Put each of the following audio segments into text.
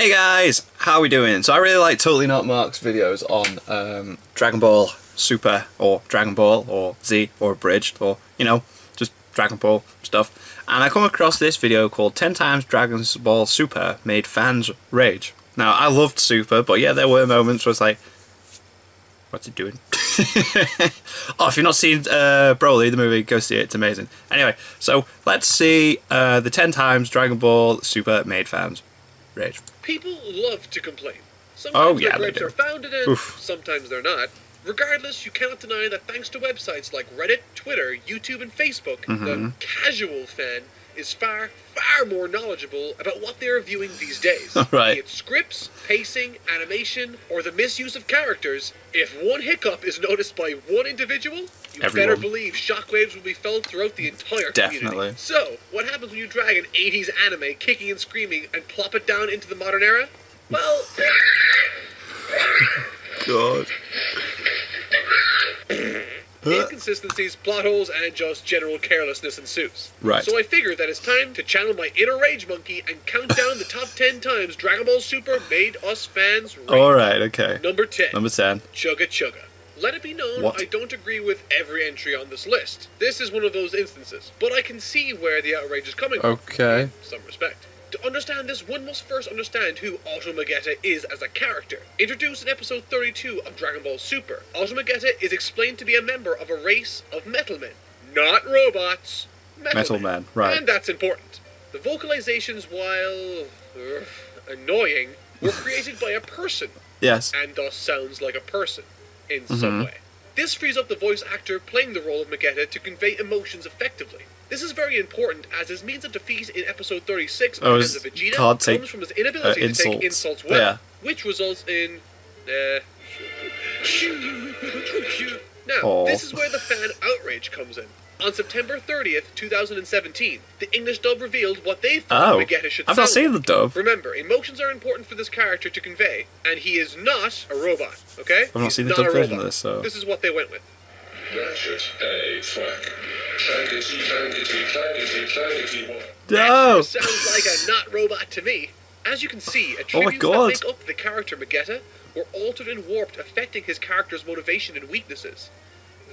Hey guys, how are we doing? So I really like Totally Not Mark's videos on Dragon Ball Super or Dragon Ball or Z or Abridged or, you know, just Dragon Ball stuff. And I come across this video called 10 times Dragon Ball Super made fans rage. Now, I loved Super, but yeah, there were moments where it's like, what's he doing? Oh, if you've not seen Broly, the movie, go see it, it's amazing. Anyway, so let's see the 10 times Dragon Ball Super made fans rage. People love to complain. Sometimes their gripes are founded and sometimes they're not. Regardless, you cannot deny that thanks to websites like Reddit, Twitter, YouTube, and Facebook, the casual fan is far more knowledgeable about what they are viewing these days. Right. Be it scripts, pacing, animation, or the misuse of characters, if one hiccup is noticed by one individual, you better believe shockwaves will be felt throughout the entire community. So, what happens when you drag an 80s anime kicking and screaming and plop it down into the modern era? Well... God. Inconsistencies, plot holes, and just general carelessness ensues. Right. So I figured that it's time to channel my inner rage monkey and count down the top 10 times Dragon Ball Super made us fans rage. Alright, okay. Number 10. Number 10. Chugga Chugga. Let it be known I don't agree with every entry on this list. This is one of those instances, but I can see where the outrage is coming from. Okay. In some respect. To understand this, one must first understand who Vegeta is as a character. Introduced in episode 32 of Dragon Ball Super, Vegeta is explained to be a member of a race of metal men. Not robots. Metal men, right. And that's important. The vocalizations, while annoying, were created by a person. Yes. And thus sounds like a person in some way. This frees up the voice actor playing the role of Vegeta to convey emotions effectively. This is very important, as his means of defeat in episode 36 against Vegeta comes from his inability to take insults well, which results in... Now, this is where the fan outrage comes in. On September 30th, 2017, the English dub revealed what they thought Vegeta should sound like. I've not seen the dub. Remember, emotions are important for this character to convey, and he is not a robot, okay? I've not seen the dub version of this, so... This is what they went with. No! Sounds like a not robot to me. As you can see, attributes that make up the character Vegeta were altered and warped, affecting his character's motivation and weaknesses,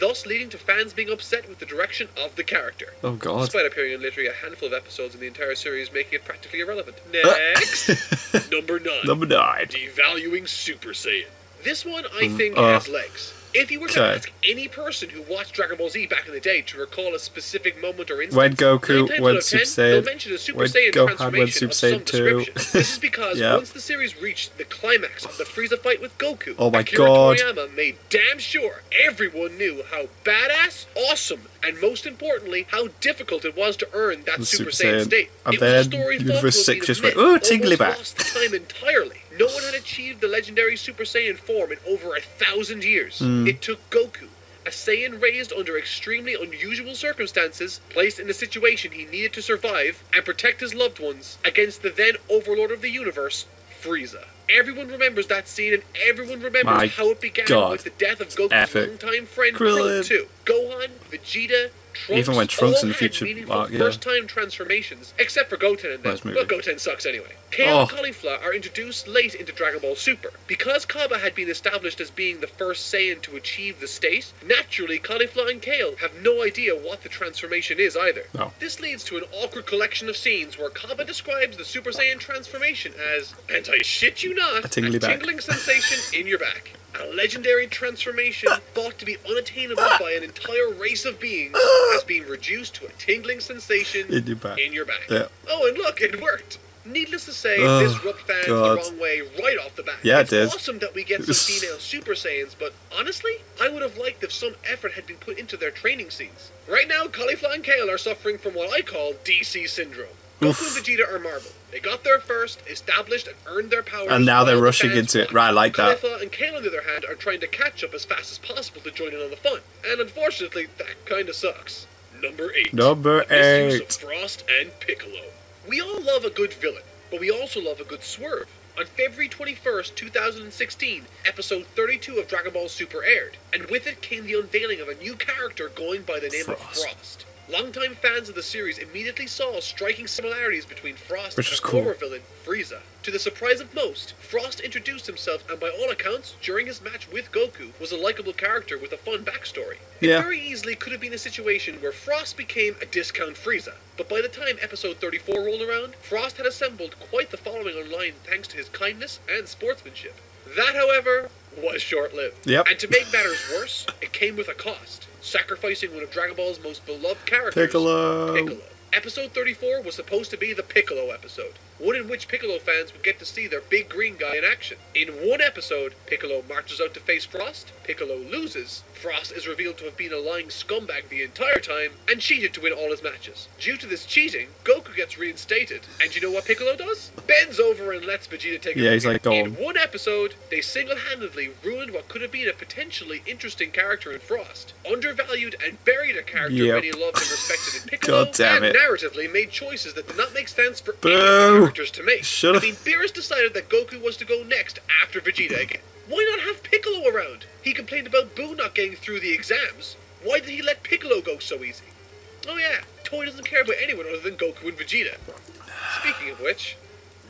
thus leading to fans being upset with the direction of the character. Oh god. Despite appearing in literally a handful of episodes in the entire series, making it practically irrelevant. Next! Number 9. Number 9. Devaluing Super Saiyan. This one, I think, has legs. If you were to ask any person who watched Dragon Ball Z back in the day to recall a specific moment or instance, when Goku went Super Saiyan, they'll mention a Super Saiyan transformation of some description. This is because once the series reached the climax of the Frieza fight with Goku, Akira Toriyama made damn sure everyone knew how badass, awesome, and most importantly, how difficult it was to earn that Super Saiyan state. And it was a story Universe 6 just went, ooh, tingly back. Lost the time entirely. No one had achieved the legendary Super Saiyan form in over 1,000 years. It took Goku, a Saiyan raised under extremely unusual circumstances, placed in a situation he needed to survive and protect his loved ones, against the then Overlord of the Universe, Frieza. Everyone remembers that scene, and everyone remembers how it began with the death of Goku's longtime friend Krillin too. Gohan, Vegeta, Trunks, even when Trunks in the future first-time transformations, except for Goten and them. But Goten sucks anyway. Kale and Caulifla are introduced late into Dragon Ball Super. Because Kaba had been established as being the first Saiyan to achieve the state, naturally Caulifla and Kale have no idea what the transformation is either. This leads to an awkward collection of scenes where Kaba describes the Super Saiyan transformation as, and I shit you not, a tingling sensation in your back. A legendary transformation thought to be unattainable by an entire race of beings has been reduced to a tingling sensation in your back. Oh, and look, it worked. Needless to say, this rubbed fans the wrong way right off the bat. It's awesome that we get some female Super Saiyans, but honestly, I would have liked if some effort had been put into their training scenes. Right now, Caulifla and Kale are suffering from what I call DC syndrome. Goku and Vegeta are Marvel. They got there first, established and earned their powers, and now they're rushing into it. Right, I like that. Caulifla and Kale, on the other hand, are trying to catch up as fast as possible to join in on the fun. And unfortunately, that kinda sucks. Number 8. Number 8. Misuse of Frost and Piccolo. We all love a good villain, but we also love a good swerve. On February 21st, 2016, episode 32 of Dragon Ball Super aired, and with it came the unveiling of a new character going by the name of Frost. Longtime fans of the series immediately saw striking similarities between Frost and Which a is cool. former villain, Frieza. To the surprise of most, Frost introduced himself and by all accounts, during his match with Goku, was a likable character with a fun backstory. It Yeah. very easily could have been a situation where Frost became a discount Frieza. But by the time episode 34 rolled around, Frost had assembled quite the following online thanks to his kindness and sportsmanship. That, however, was short-lived. Yep. And to make matters worse, it came with a cost. Sacrificing one of Dragon Ball's most beloved characters, Piccolo. Episode 34 was supposed to be the Piccolo episode, one in which Piccolo fans would get to see their big green guy in action. In one episode, Piccolo marches out to face Frost, Piccolo loses, Frost is revealed to have been a lying scumbag the entire time, and cheated to win all his matches. Due to this cheating, Goku gets reinstated, and you know what Piccolo does? Bends over and lets Vegeta take Yeah, a he's like, go In on. one episode, they single-handedly ruined what could have been a potentially interesting character in Frost, undervalued and buried a character Yep. many loved and respected in Piccolo, God damn and it. narratively made choices that did not make sense for Boo. any of the characters to make. Should've- I mean, Beerus decided that Goku was to go next after Vegeta again. Why not have Piccolo around? He complained about Boo not getting through the exams. Why did he let Piccolo go so easy? Oh yeah, Toei doesn't care about anyone other than Goku and Vegeta. Speaking of which,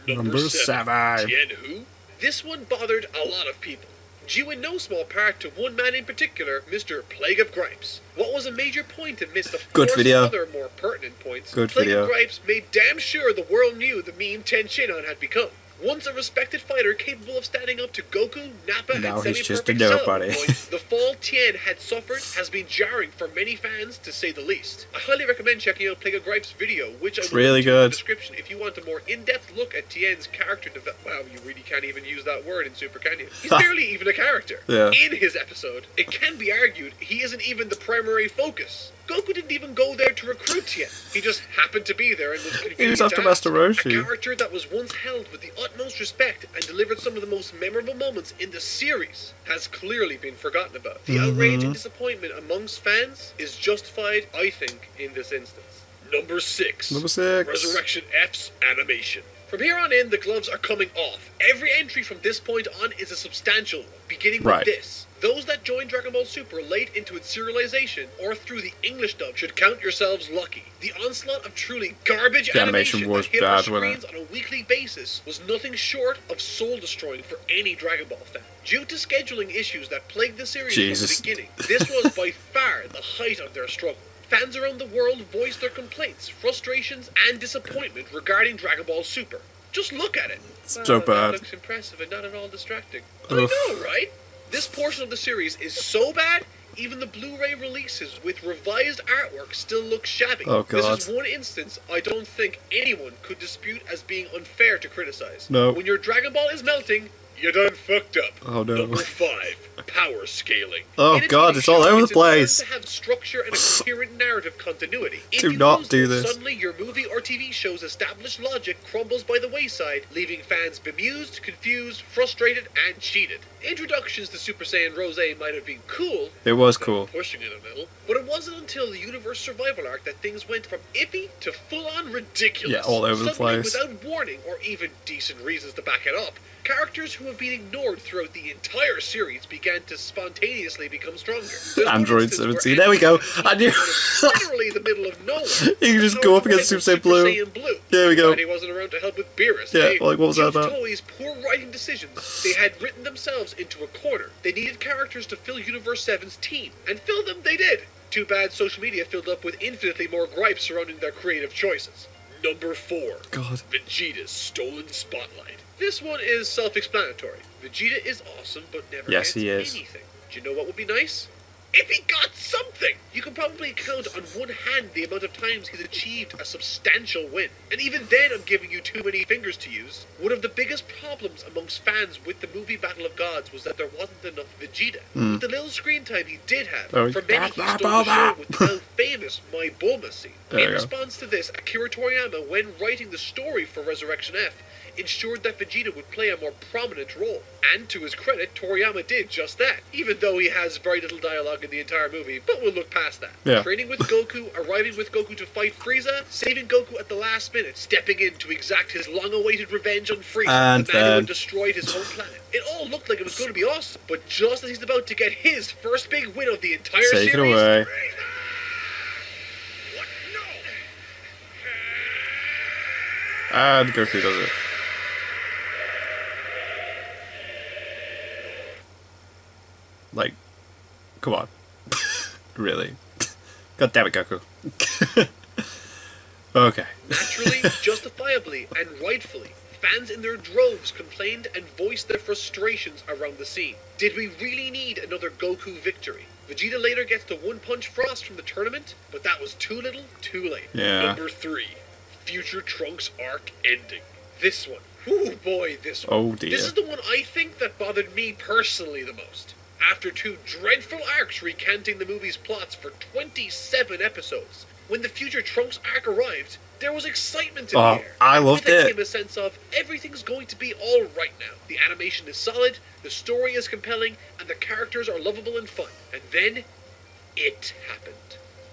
number 7. Tien who? This one bothered a lot of people, due in no small part to one man in particular, Mr. Plague of Gripes. What was a major point amidst a Good forest video. of other more pertinent points, Good Plague video. of Gripes made damn sure the world knew the meme Tenshinhan had become. Once a respected fighter capable of standing up to Goku, Nappa, Now and he's just a semi-perfect Cell at one nobody. point, the fall Tien had suffered has been jarring for many fans, to say the least. I highly recommend checking out Plague of Gripes' video, which I will really link to in the good. description if you want a more in-depth look at Tien's character development. Wow, you really can't even use that word in Super, can you? He's barely even a character. Yeah. In his episode, it can be argued he isn't even the primary focus. Goku didn't even go there to recruit Tien. He just happened to be there and was convenient He was after to Master ask. Roshi. A character that was once held with the utmost respect and delivered some of the most memorable moments in the series has clearly been forgotten about. The outrage and disappointment amongst fans is justified, I think, in this instance. Number 6. Number 6. Resurrection F's animation. From here on in, the gloves are coming off. Every entry from this point on is a substantial one, beginning Right. with this. Those that joined Dragon Ball Super late into its serialization or through the English dub should count yourselves lucky. The onslaught of truly garbage The animation was that hit our bad, wasn't screens on a weekly basis was nothing short of soul-destroying for any Dragon Ball fan. Due to scheduling issues that plagued the series Jesus. from the beginning, this was by far the height of their struggle. Fans around the world voiced their complaints, frustrations, and disappointment regarding Dragon Ball Super. Just look at it. It's so That bad. looks impressive and not at all distracting. Oof. I know, right? This portion of the series is so bad, even the Blu-ray releases with revised artwork still look shabby. Oh, God. This is one instance I don't think anyone could dispute as being unfair to criticize. No. When your Dragon Ball is melting, you done fucked up. Oh, no. Number 5. Power scaling. Oh, In a God, TV it's all show, over the it's important place. to have structure and a coherent narrative continuity. If Do you not lose do this. Suddenly your movie or TV show's established logic crumbles by the wayside, leaving fans bemused, confused, frustrated, and cheated. Introductions to Super Saiyan Rose might have been cool. It was cool. Pushing it a little. But it wasn't until the Universe Survival arc that things went from iffy to full-on ridiculous. Yeah, all over the Suddenly, place. without warning or even decent reasons to back it up, characters who have been ignored throughout the entire series began to spontaneously become stronger. There's one Android instance where 17. There we go. Android I knew. 17 was literally the middle of nowhere. You can just go up against Super Saiyan Blue. There we go. And he wasn't around to help with Beerus. Yeah, like, what was that Due to about? Toei's poor writing decisions, they had written themselves into a corner. They needed characters to fill Universe 7's team, and fill them they did. Too bad social media filled up with infinitely more gripes surrounding their creative choices. Number 4. God. Vegeta's stolen spotlight. This one is self-explanatory. Vegeta is awesome, but never Yes, gets he is. anything. Do you know what would be nice? If he got something! You can probably count on one hand the amount of times he's achieved a substantial win. And even then I'm giving you too many fingers to use. One of the biggest problems amongst fans with the movie Battle of Gods was that there wasn't enough Vegeta. With the little screen time he did have, Oh, for many he got stole the show Bulma. with the now famous My Bulma scene. There you In go. response to this, Akira Toriyama, when writing the story for Resurrection F, ensured that Vegeta would play a more prominent role. And to his credit, Toriyama did just that, even though he has very little dialogue in the entire movie, but we'll look past that. Yeah. Training with Goku, arriving with Goku to fight Frieza, saving Goku at the last minute, stepping in to exact his long-awaited revenge on Frieza, And the man who then- had destroyed his home planet. It all looked like it was going to be awesome, but just as he's about to get his first big win of the entire Take it series... away. What And Goku does it. Like, come on. Really? God damn it, Goku. Okay. Naturally, justifiably, and rightfully, fans in their droves complained and voiced their frustrations around the scene. Did we really need another Goku victory? Vegeta later gets the one-punch Frost from the tournament, but that was too little, too late. Yeah. Number 3. Future Trunks arc ending. This one. Ooh boy, this one. Oh dear. This is the one I think that bothered me personally the most. After 2 dreadful arcs recanting the movie's plots for 27 episodes, when the Future Trunks arc arrived, there was excitement in the air. I loved it. It Gave a sense of everything's going to be all right now. The animation is solid, the story is compelling, and the characters are lovable and fun. And then, it happened.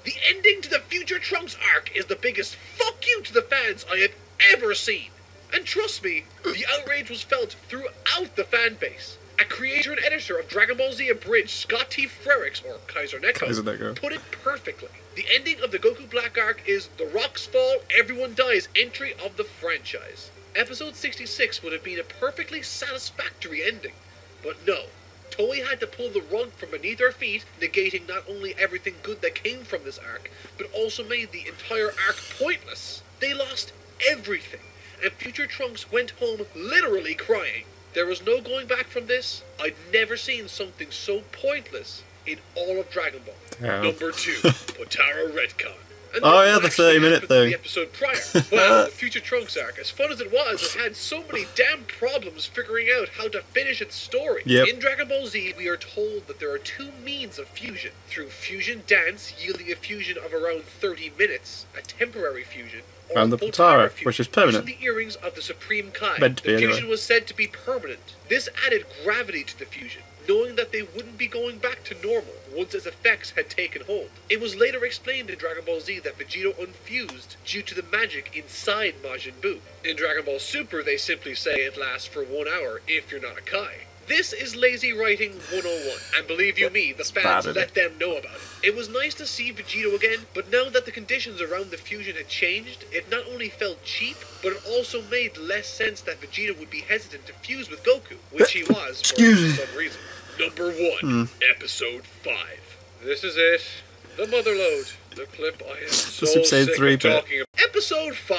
The ending to the Future Trunks arc is the biggest fuck you to the fans I have ever seen. And trust me, the outrage was felt throughout the fan base. A creator and editor of Dragon Ball Z Abridged, Scott T. Frericks, or Kaiser Neko, put it perfectly. The ending of the Goku Black arc is the rocks fall, everyone dies entry of the franchise. Episode 66 would have been a perfectly satisfactory ending. But no, Toei had to pull the rug from beneath our feet, negating not only everything good that came from this arc, but also made the entire arc pointless. They lost everything, and Future Trunks went home literally crying. There was no going back from this. I'd never seen something so pointless in all of Dragon Ball. Yeah. Number 2, Potara Redcon. And Oh yeah, the 30-minute thing. The episode prior. Well, the Future Trunks arc, as fun as it was, it had so many damn problems figuring out how to finish its story. Yep. In Dragon Ball Z, we are told that there are 2 means of fusion. Through fusion dance, yielding a fusion of around 30 minutes, a temporary fusion, or And the Potara Potara, fusion, which is permanent. using the earrings of the Supreme Kai. Meant to be, The anyway. fusion was said to be permanent. This added gravity to the fusion, knowing that they wouldn't be going back to normal once its effects had taken hold. It was later explained in Dragon Ball Z that Vegeta unfused due to the magic inside Majin Buu. In Dragon Ball Super, they simply say it lasts for 1 hour if you're not a Kai. This is lazy writing 101, and believe you me, the fans let them know about it. It was nice to see Vegeta again, but now that the conditions around the fusion had changed, it not only felt cheap, but it also made less sense that Vegeta would be hesitant to fuse with Goku, which he was for some reason. Number 1, Episode 5. This is it. The Motherload. The clip I am so Super Saiyan sick 3 of talking about. Episode 5.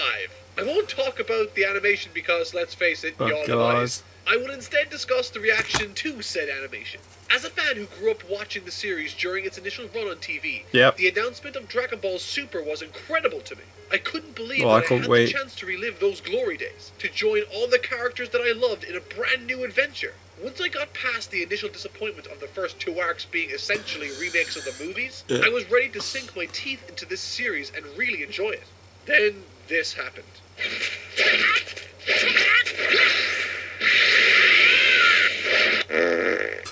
I won't talk about the animation because, let's face it, y'all know eyes. I will instead discuss the reaction to said animation. As a fan who grew up watching the series during its initial run on TV, the announcement of Dragon Ball Super was incredible to me. I couldn't believe that I had the chance to relive those glory days, to join all the characters that I loved in a brand new adventure. Once I got past the initial disappointment of the first 2 arcs being essentially remakes of the movies, I was ready to sink my teeth into this series and really enjoy it. Then this happened.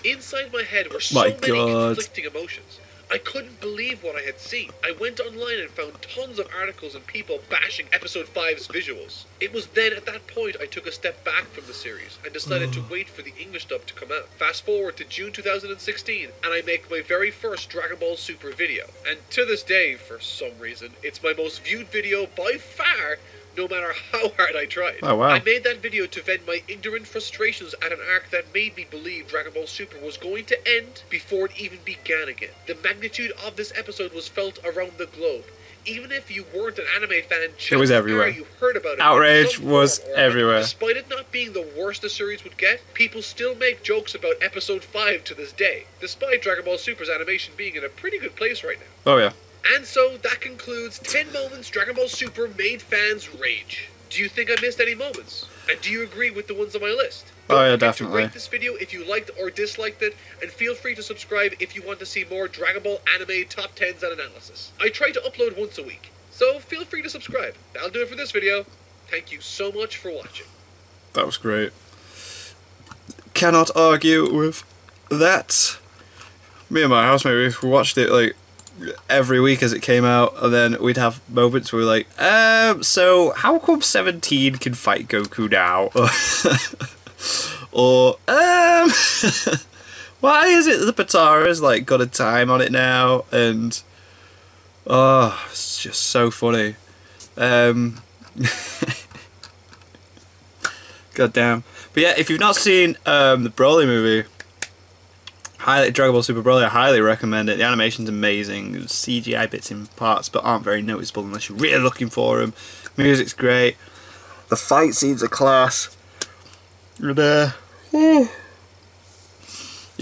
Inside my head were so many conflicting emotions. I couldn't believe what I had seen. I went online and found tons of articles and people bashing Episode 5's visuals. It was then at that point I took a step back from the series and decided to wait for the English dub to come out. Fast forward to June 2016 and I make my very first Dragon Ball Super video. And to this day, for some reason, it's my most viewed video by far, no matter how hard I tried. Oh, wow. I made that video to vent my ignorant frustrations at an arc that made me believe Dragon Ball Super was going to end before it even began again. The magnitude of this episode was felt around the globe. Even if you weren't an anime fan, it was everywhere. You heard about it. Outrage was everywhere. Despite it not being the worst the series would get, people still make jokes about Episode 5 to this day, despite Dragon Ball Super's animation being in a pretty good place right now. Oh yeah. And so, that concludes 10 moments Dragon Ball Super made fans rage. Do you think I missed any moments? And do you agree with the ones on my list? Oh yeah, Don't forget definitely. to rate this video if you liked or disliked it, and feel free to subscribe if you want to see more Dragon Ball anime top 10s and analysis. I try to upload once a week, so feel free to subscribe. That'll do it for this video. Thank you so much for watching. That was great. Cannot argue with that. Me and my housemate, we watched it like every week as it came out, and then we'd have moments where we're like, so how come 17 can fight Goku now? Or, why is it the Potara's like got a time on it now? And oh, it's just so funny. God damn. But yeah, if you've not seen the Broly movie, Dragon Ball Super Broly, I highly recommend it. The animation's amazing. There's CGI bits in parts, but aren't very noticeable unless you're really looking for them. Music's great. The fight scenes are class. And, you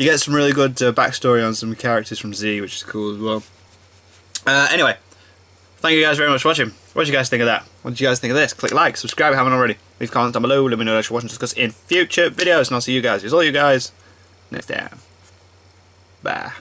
get some really good backstory on some characters from Z, which is cool as well. Anyway, thank you guys very much for watching. What did you guys think of that? What did you guys think of this? Click like, subscribe if you haven't already. Leave comments down below, let me know what you want to discuss in future videos, and I'll see you guys, all you guys, next time. Bye.